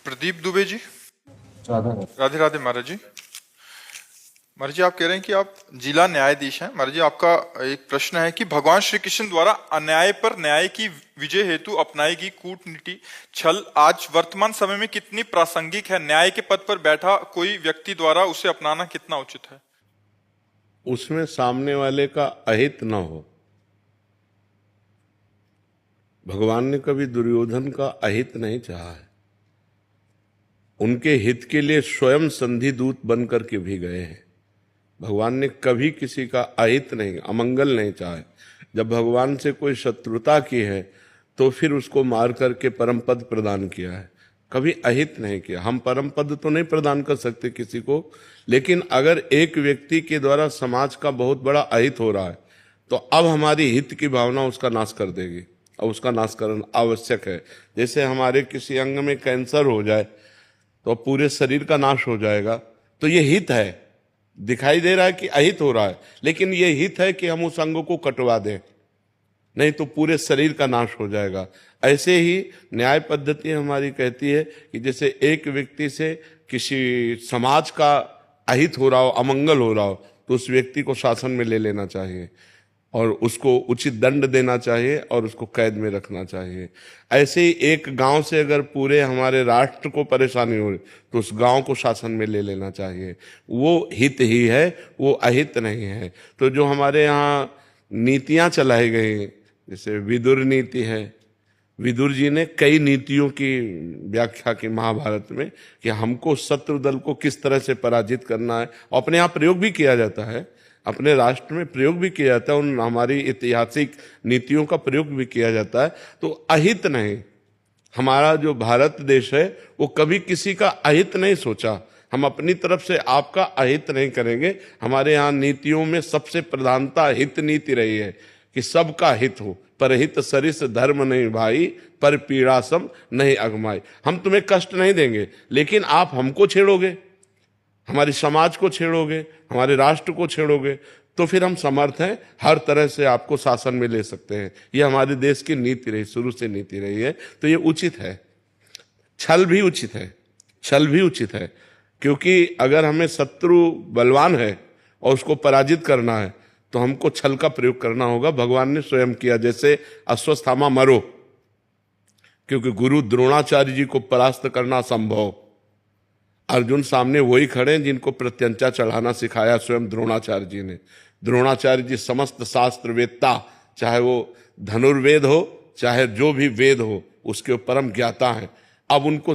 प्रदीप दुबे जी। राधा। राधे राधे महाराज जी। महाराज जी, आप कह रहे हैं कि आप जिला न्यायाधीश हैं। महाराज जी, आपका एक प्रश्न है कि भगवान श्री कृष्ण द्वारा अन्याय पर न्याय की विजय हेतु अपनाई गई कूटनीति छल आज वर्तमान समय में कितनी प्रासंगिक है? न्याय के पद पर बैठा कोई व्यक्ति द्वारा उसे अपनाना कितना उचित है? उसमें सामने वाले का अहित न हो। भगवान ने कभी दुर्योधन का अहित नहीं चाहा है। उनके हित के लिए स्वयं संधि दूत बन करके भी गए हैं। भगवान ने कभी किसी का अहित नहीं, अमंगल नहीं चाहा है। जब भगवान से कोई शत्रुता की है तो फिर उसको मार करके परम पद प्रदान किया है, कभी अहित नहीं किया। हम परम पद तो नहीं प्रदान कर सकते किसी को, लेकिन अगर एक व्यक्ति के द्वारा समाज का बहुत बड़ा अहित हो रहा है तो अब हमारी हित की भावना उसका नाश कर देगी, और उसका नाश करना आवश्यक है। जैसे हमारे किसी अंग में कैंसर हो जाए तो पूरे शरीर का नाश हो जाएगा, तो ये हित है। दिखाई दे रहा है कि अहित हो रहा है, लेकिन ये हित है कि हम उस अंग को कटवा दें, नहीं तो पूरे शरीर का नाश हो जाएगा। ऐसे ही न्याय पद्धति हमारी कहती है कि जैसे एक व्यक्ति से किसी समाज का अहित हो रहा हो, अमंगल हो रहा हो, तो उस व्यक्ति को शासन में ले लेना चाहिए और उसको उचित दंड देना चाहिए और उसको कैद में रखना चाहिए। ऐसे ही एक गांव से अगर पूरे हमारे राष्ट्र को परेशानी हो रही तो उस गांव को शासन में ले लेना चाहिए। वो हित ही है, वो अहित नहीं है। तो जो हमारे यहाँ नीतियां चलाई गई, जैसे विदुर नीति है, विदुर जी ने कई नीतियों की व्याख्या की महाभारत में कि हमको शत्रु दल को किस तरह से पराजित करना है। अपने यहाँ प्रयोग भी किया जाता है, अपने राष्ट्र में प्रयोग भी किया जाता है, उन हमारी ऐतिहासिक नीतियों का प्रयोग भी किया जाता है। तो अहित नहीं, हमारा जो भारत देश है वो कभी किसी का अहित नहीं सोचा। हम अपनी तरफ से आपका अहित नहीं करेंगे। हमारे यहाँ नीतियों में सबसे प्रधानता हित नीति रही है कि सबका हित हो। परहित सरिस धर्म नहीं भाई, पर पीड़ा सम नहीं अगमाई। हम तुम्हें कष्ट नहीं देंगे, लेकिन आप हमको छेड़ोगे, हमारे समाज को छेड़ोगे, हमारे राष्ट्र को छेड़ोगे, तो फिर हम समर्थ हैं, हर तरह से आपको शासन में ले सकते हैं। ये हमारे देश की नीति रही, शुरू से नीति रही है। तो ये उचित है। छल भी उचित है, छल भी उचित है, क्योंकि अगर हमें शत्रु बलवान है और उसको पराजित करना है तो हमको छल का प्रयोग करना होगा। भगवान ने स्वयं किया, जैसे अश्वत्थामा मरो, क्योंकि गुरु द्रोणाचार्य जी को परास्त करना संभव। अर्जुन सामने वही खड़े हैं जिनको प्रत्यंचा चढ़ाना सिखाया स्वयं द्रोणाचार्य जी ने। द्रोणाचार्य जी समस्त शास्त्र वेदता, चाहे वो धनुर्वेद हो चाहे जो भी वेद हो, उसके परम ज्ञाता हैं। अब उनको